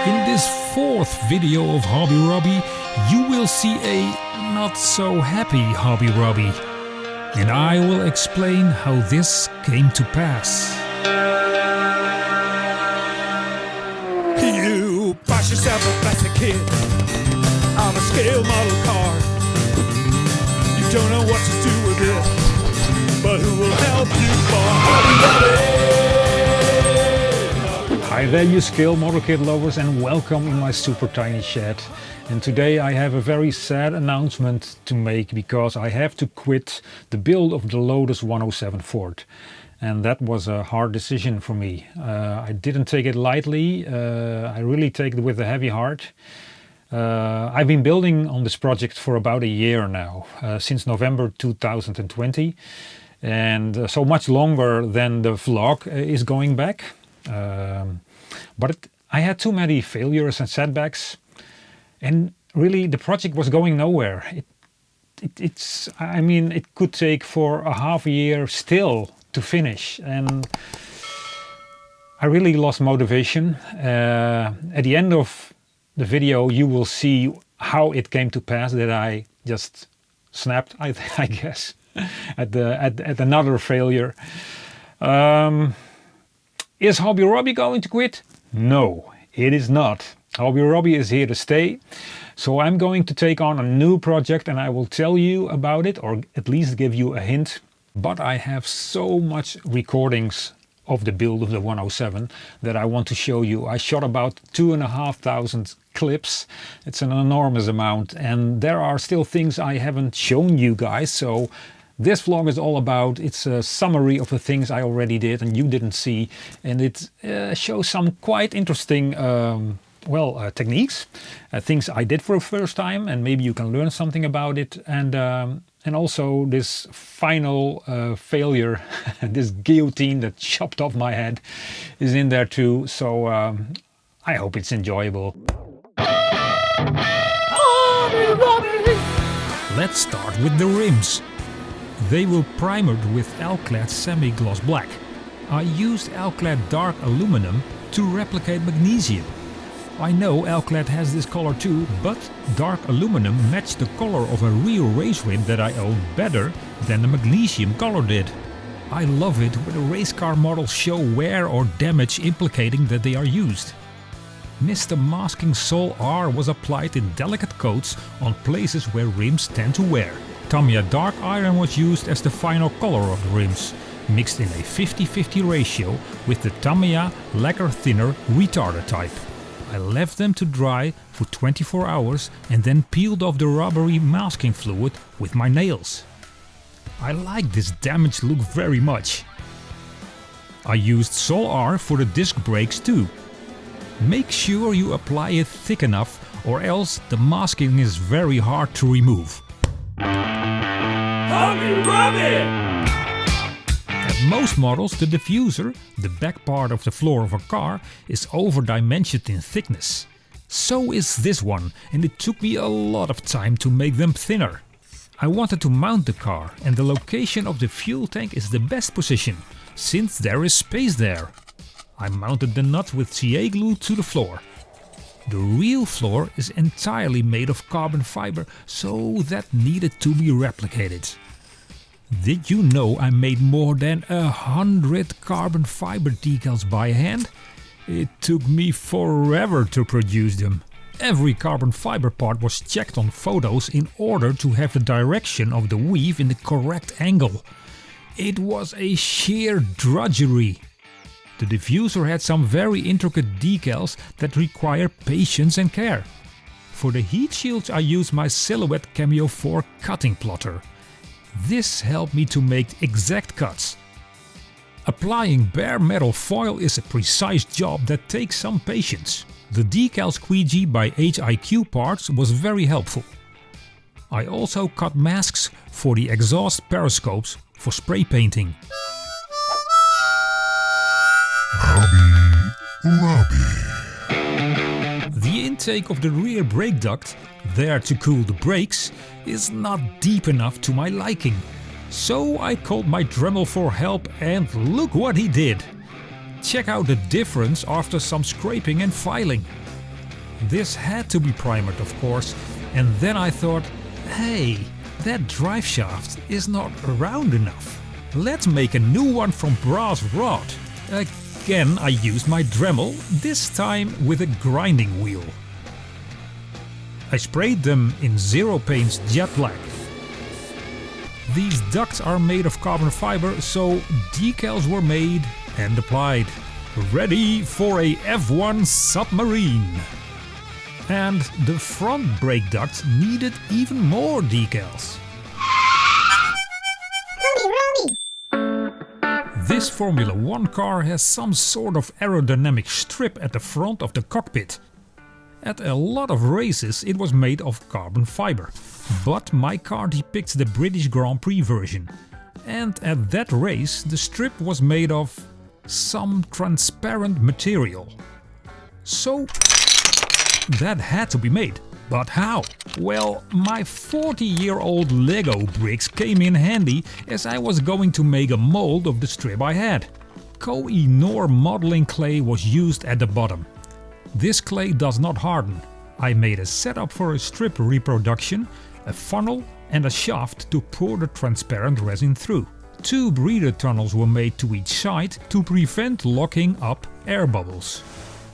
In this fourth video of Hobby Robby, you will see a not so happy Hobby Robby. And I will explain how this came to pass. You bought yourself a plastic kit on a scale model car. You don't know what to do with it, but who will help you for Hobby Robby? Hi there you scale model kit lovers, and welcome in my super tiny shed. And today I have a very sad announcement to make because I have to quit the build of the Lotus 107 Ford. And that was a hard decision for me. I didn't take it lightly, I really take it with a heavy heart. I've been building on this project for about a year now, since November 2020. And so much longer than the vlog is going back. But I had too many failures and setbacks, and really the project was going nowhere. It could take for a half a year still to finish, and I really lost motivation. At the end of the video you will see how it came to pass that I just snapped, I guess, at another failure. Is Hobby Robby going to quit? No, it is not. Hobby Robby is here to stay. So I'm going to take on a new project and I will tell you about it, or at least give you a hint. But I have so much recordings of the build of the 107 that I want to show you. I shot about 2,500 clips. It's an enormous amount, and there are still things I haven't shown you guys. So this vlog is all about, it's a summary of the things I already did and you didn't see, and it shows some quite interesting techniques, things I did for the first time, and maybe you can learn something about it, and also this final failure, this guillotine that chopped off my head is in there too, so I hope it's enjoyable. Let's start with the rims. They were primered with Alclad semi-gloss black. I used Alclad dark aluminum to replicate magnesium. I know Alclad has this color too, but dark aluminum matched the color of a real race rim that I own better than the magnesium color did. I love it when race car models show wear or damage implicating that they are used. Mr. Masking Sol R was applied in delicate coats on places where rims tend to wear. Tamiya dark iron was used as the final color of the rims, mixed in a 50-50 ratio with the Tamiya lacquer thinner retarder type. I left them to dry for 24 hours and then peeled off the rubbery masking fluid with my nails. I like this damaged look very much. I used Sol R for the disc brakes too. Make sure you apply it thick enough, or else the masking is very hard to remove. Hobby Robby! At most models, the diffuser, the back part of the floor of a car, is over-dimensioned in thickness. So is this one, and it took me a lot of time to make them thinner. I wanted to mount the car, and the location of the fuel tank is the best position, since there is space there. I mounted the nut with CA glue to the floor. The real floor is entirely made of carbon fiber, so that needed to be replicated. Did you know I made more than 100 carbon fiber decals by hand? It took me forever to produce them. Every carbon fiber part was checked on photos in order to have the direction of the weave in the correct angle. It was a sheer drudgery. The diffuser had some very intricate decals that require patience and care. For the heat shields I used my Silhouette Cameo 4 cutting plotter. This helped me to make exact cuts. Applying bare metal foil is a precise job that takes some patience. The decal squeegee by HIQ Parts was very helpful. I also cut masks for the exhaust periscopes for spray painting. Hobby Robby. The intake of the rear brake duct, there to cool the brakes, is not deep enough to my liking. So I called my Dremel for help, and look what he did. Check out the difference after some scraping and filing. This had to be primered, of course, and then I thought, hey, that drive shaft is not round enough. Let's make a new one from brass rod. Again I used my Dremel, this time with a grinding wheel. I sprayed them in Zero Paint's jet black. These ducts are made of carbon fiber, so decals were made and applied. Ready for a F1 submarine. And the front brake ducts needed even more decals. This Formula 1 car has some sort of aerodynamic strip at the front of the cockpit. At a lot of races it was made of carbon fiber, but my car depicts the British Grand Prix version. And at that race the strip was made of some transparent material. So that had to be made. But how? Well, my 40-year-old Lego bricks came in handy as I was going to make a mold of the strip I had. Koh-i-Noor modeling clay was used at the bottom. This clay does not harden. I made a setup for a strip reproduction, a funnel and a shaft to pour the transparent resin through. 2 breather tunnels were made to each side to prevent locking up air bubbles.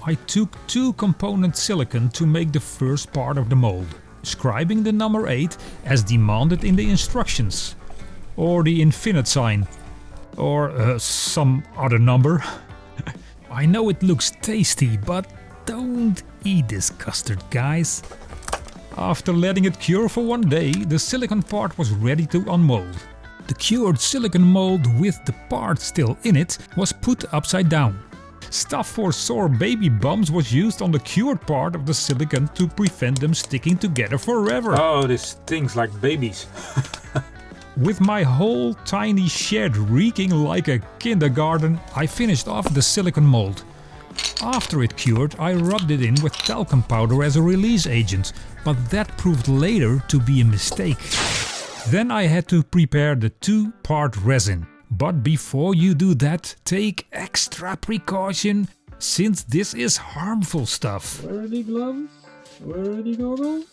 I took 2-component silicon to make the first part of the mold, scribing the number 8 as demanded in the instructions. Or the infinite sign. Or some other number. I know it looks tasty, but don't eat this custard, guys. After letting it cure for one day, the silicon part was ready to unmold. The cured silicon mold with the part still in it was put upside down. Stuff for sore baby bums was used on the cured part of the silicon to prevent them sticking together forever. Oh, this stinks like babies. With my whole tiny shed reeking like a kindergarten, I finished off the silicon mold. After it cured, I rubbed it in with talcum powder as a release agent, but that proved later to be a mistake. Then I had to prepare the 2-part resin. But before you do that, take extra precaution, since this is harmful stuff. Where are the gloves? Where are the goggles?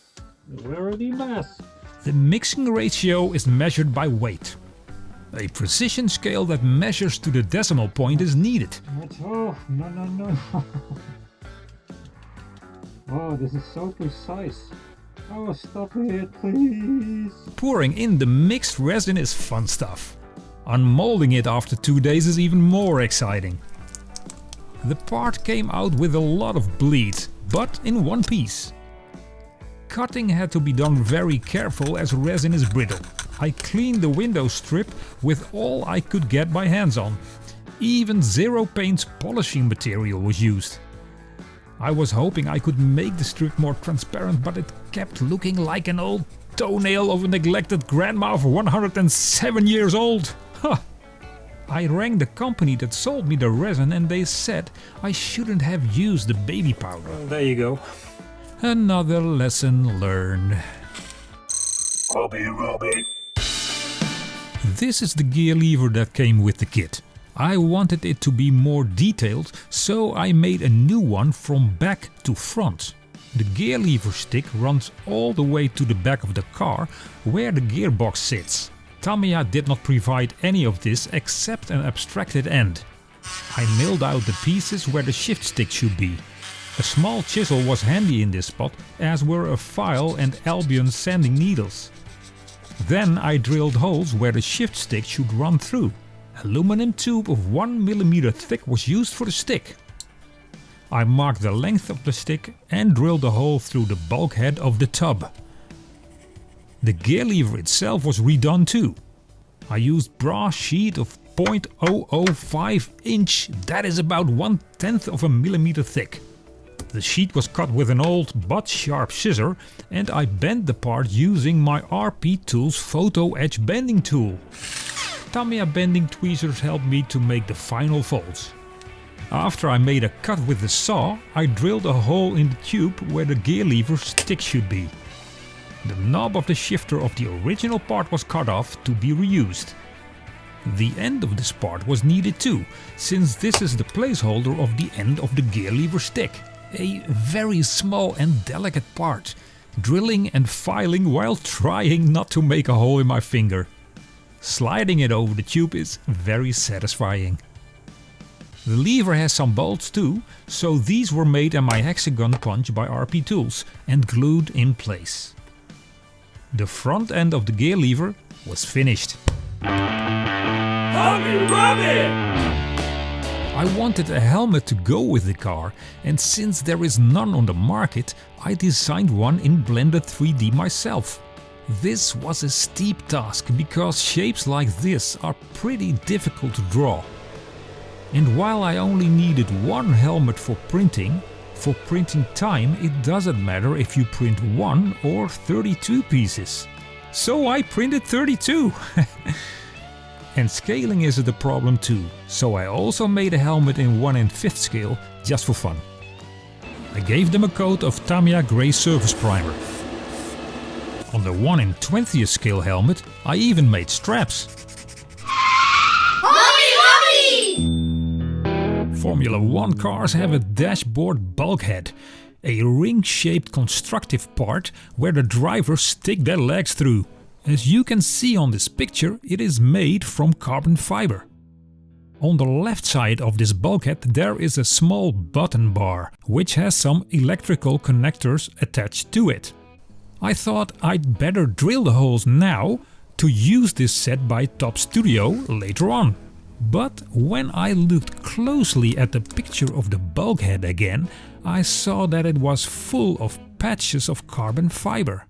Where are the masks? The mixing ratio is measured by weight. A precision scale that measures to the decimal point is needed. Oh, no. Oh, this is so precise. Oh, stop it, please. Pouring in the mixed resin is fun stuff. Unmolding it after 2 days is even more exciting. The part came out with a lot of bleed, but in one piece. Cutting had to be done very careful as resin is brittle. I cleaned the window strip with all I could get my hands on. Even Zero Paint's polishing material was used. I was hoping I could make the strip more transparent, but it kept looking like an old toenail of a neglected grandma of 107 years old. Huh. I rang the company that sold me the resin and they said I shouldn't have used the baby powder. Well, there you go. Another lesson learned. Robby. This is the gear lever that came with the kit. I wanted it to be more detailed, so I made a new one from back to front. The gear lever stick runs all the way to the back of the car where the gearbox sits. Tamiya did not provide any of this except an abstracted end. I milled out the pieces where the shift stick should be. A small chisel was handy in this spot, as were a file and Albion sanding needles. Then I drilled holes where the shift stick should run through. Aluminum tube of 1 mm thick was used for the stick. I marked the length of the stick and drilled a hole through the bulkhead of the tub. The gear lever itself was redone too. I used brass sheet of 0.005 inch, that is about 1/10 of a millimeter thick. The sheet was cut with an old but sharp scissor and I bent the part using my RP Toolz photo edge bending tool. Tamiya bending tweezers helped me to make the final folds. After I made a cut with the saw, I drilled a hole in the tube where the gear lever stick should be. The knob of the shifter of the original part was cut off to be reused. The end of this part was needed too, since this is the placeholder of the end of the gear lever stick. A very small and delicate part, drilling and filing while trying not to make a hole in my finger. Sliding it over the tube is very satisfying. The lever has some bolts too, so these were made in my Hexagon punch by RP Toolz and glued in place. The front end of the gear lever was finished. I wanted a helmet to go with the car, and since there is none on the market, I designed one in Blender 3D myself. This was a steep task because shapes like this are pretty difficult to draw. And while I only needed one helmet for printing time it doesn't matter if you print 1 or 32 pieces. So I printed 32! And scaling isn't a problem too, so I also made a helmet in 1/5 scale just for fun. I gave them a coat of Tamiya grey surface primer. On the 1/20th scale helmet I even made straps. Formula 1 cars have a dashboard bulkhead, a ring-shaped constructive part where the drivers stick their legs through. As you can see on this picture, it is made from carbon fiber. On the left side of this bulkhead there is a small button bar, which has some electrical connectors attached to it. I thought I'd better drill the holes now to use this set by Top Studio later on. But when I looked closely at the picture of the bulkhead again, I saw that it was full of patches of carbon fiber.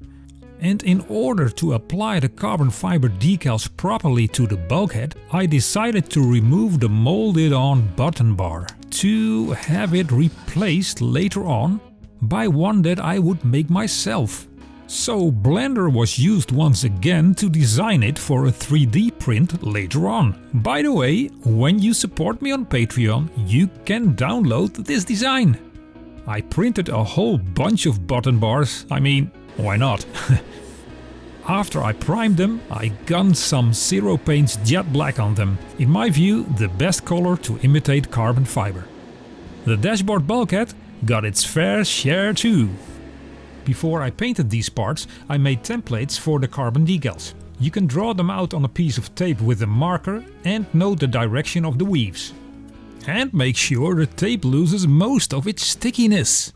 And in order to apply the carbon fiber decals properly to the bulkhead, I decided to remove the molded on button bar to have it replaced later on by one that I would make myself. So Blender was used once again to design it for a 3D print later on. By the way, when you support me on Patreon, you can download this design. I printed a whole bunch of button bars, I mean, why not? After I primed them, I gunned some Zero Paints Jet Black on them. In my view, the best color to imitate carbon fiber. The dashboard bulkhead got its fair share too. Before I painted these parts, I made templates for the carbon decals. You can draw them out on a piece of tape with a marker and note the direction of the weaves. And make sure the tape loses most of its stickiness.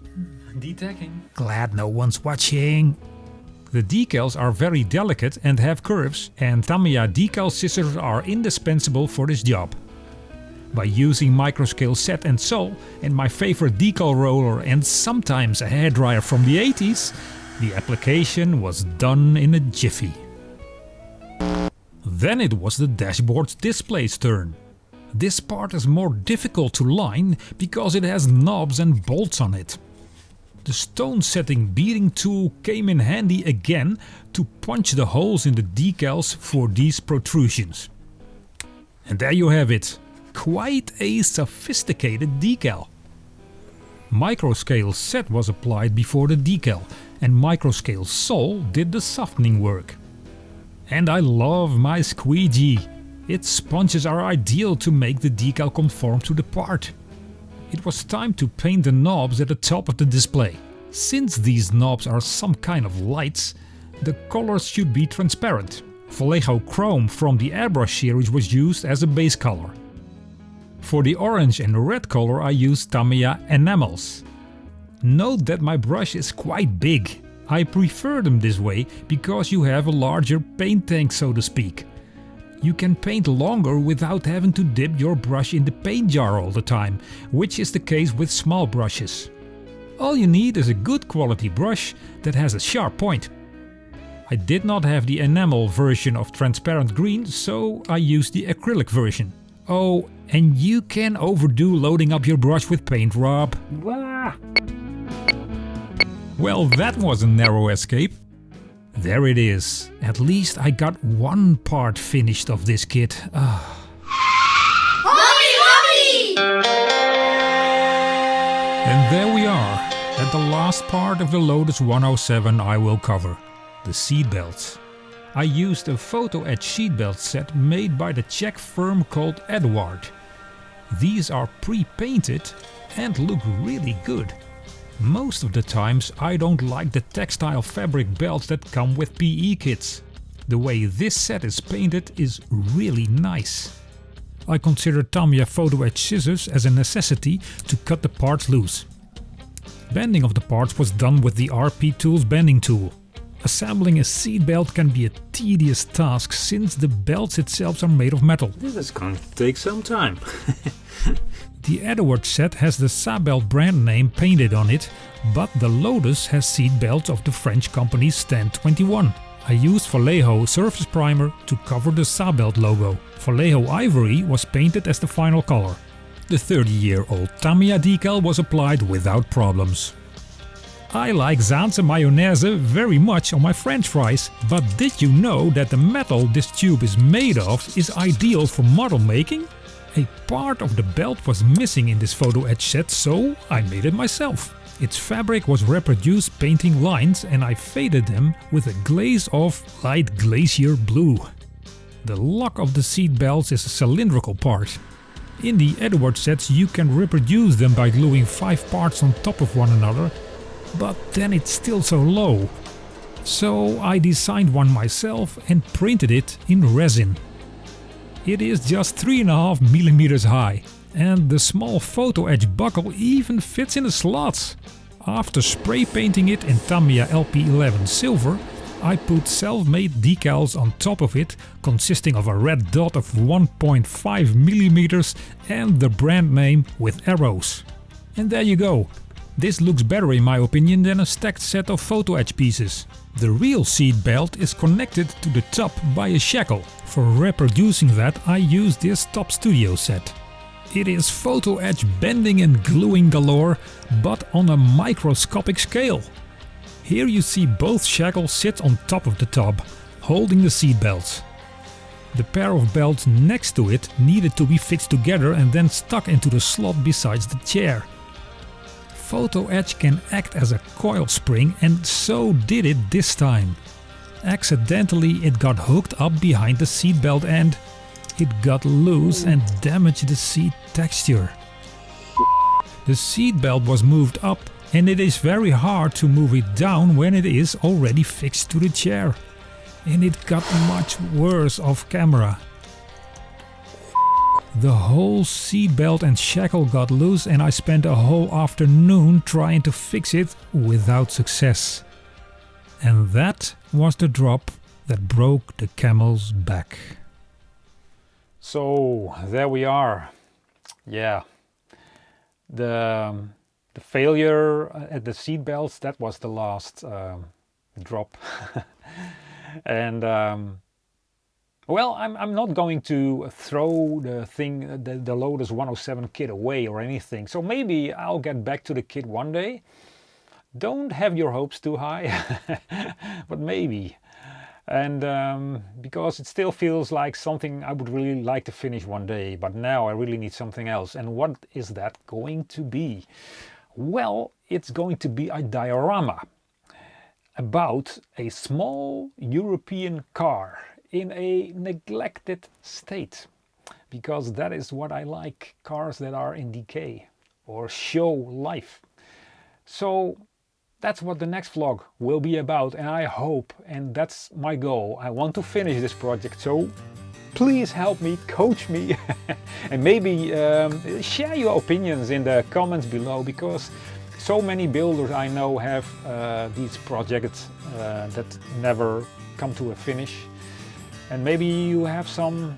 Detecking. Glad no one's watching. The decals are very delicate and have curves, and Tamiya decal scissors are indispensable for this job. By using microscale set and sol and my favorite decal roller and sometimes a hairdryer from the 80s, the application was done in a jiffy. Then it was the dashboard's display's turn. This part is more difficult to line because it has knobs and bolts on it. The stone setting beading tool came in handy again to punch the holes in the decals for these protrusions. And there you have it. Quite a sophisticated decal. Microscale set was applied before the decal and microscale sol did the softening work. And I love my squeegee. Its sponges are ideal to make the decal conform to the part. It was time to paint the knobs at the top of the display. Since these knobs are some kind of lights, the colors should be transparent. Vallejo Chrome from the Airbrush series was used as a base color. For the orange and red color I used Tamiya enamels. Note that my brush is quite big. I prefer them this way because you have a larger paint tank, so to speak. You can paint longer without having to dip your brush in the paint jar all the time, which is the case with small brushes. All you need is a good quality brush that has a sharp point. I did not have the enamel version of transparent green, so I used the acrylic version. Oh, and you can overdo loading up your brush with paint, Rob. Wah! Well, that was a narrow escape. There it is. At least I got one part finished of this kit. And there we are, at the last part of the Lotus 107 I will cover, the seat belts. I used a photo etch seat belt set made by the Czech firm called Edward. These are pre-painted and look really good. Most of the times I don't like the textile fabric belts that come with PE kits. The way this set is painted is really nice. I consider Tamiya photo etch scissors as a necessity to cut the parts loose. Bending of the parts was done with the RP Toolz bending tool. Assembling a seat belt can be a tedious task since the belts itself are made of metal. This is going to take some time. The Edward set has the Sabelt brand name painted on it, but the Lotus has seat belts of the French company Stand 21. I used Vallejo surface primer to cover the Sabelt logo. Vallejo Ivory was painted as the final color. The 30-year-old Tamiya decal was applied without problems. I like Zaanse mayonnaise very much on my french fries, but did you know that the metal this tube is made of is ideal for model making? A part of the belt was missing in this photo etch set, so I made it myself. Its fabric was reproduced painting lines and I faded them with a glaze of light glacier blue. The lock of the seat belts is a cylindrical part. In the Edward sets you can reproduce them by gluing 5 parts on top of one another, but then it's still so low. So I designed one myself and printed it in resin. It is just 3.5 mm high, and the small photo etch buckle even fits in the slots. After spray painting it in Tamiya LP11 silver, I put self-made decals on top of it, consisting of a red dot of 1.5 mm and the brand name with arrows. And there you go. This looks better in my opinion than a stacked set of photo etch pieces. The real seat belt is connected to the top by a shackle. For reproducing that I use this Top Studio set. It is photo etch bending and gluing galore, but on a microscopic scale. Here you see both shackles sit on top of the top, holding the seat belts. The pair of belts next to it needed to be fixed together and then stuck into the slot besides the chair. Photo etch can act as a coil spring, and so did it this time. Accidentally it got hooked up behind the seatbelt and it got loose and damaged the seat texture. The seatbelt was moved up and it is very hard to move it down when it is already fixed to the chair. And it got much worse off camera. The whole seatbelt and shackle got loose and I spent a whole afternoon trying to fix it without success. And that was the drop that broke the camel's back. So there we are. Yeah, the failure at the seat belts, that was the last drop. And well, I'm not going to throw the thing, the Lotus 107 kit away or anything. So maybe I'll get back to the kit one day. Don't have your hopes too high, but maybe. And because it still feels like something I would really like to finish one day, but now I really need something else. And what is that going to be? Well, it's going to be a diorama about a small European car in a neglected state, because that is what I like, cars that are in decay or show life. So that's what the next vlog will be about, and I hope, and that's my goal, I want to finish this project. So please help me, coach me, and maybe share your opinions in the comments below, because so many builders I know have these projects that never come to a finish. And maybe you have some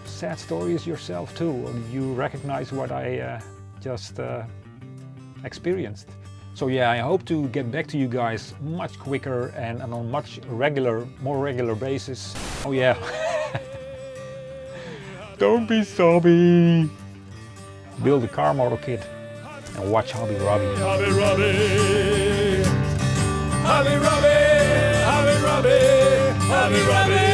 sad stories yourself too, or you recognize what I just experienced. So yeah, I hope to get back to you guys much quicker and on a much more regular basis. Oh yeah. Don't be sobby. Build a car model kit and watch Hobby Robby. Hobby Robby, Hobby Robby, Hobby Robby, Hobby Robby.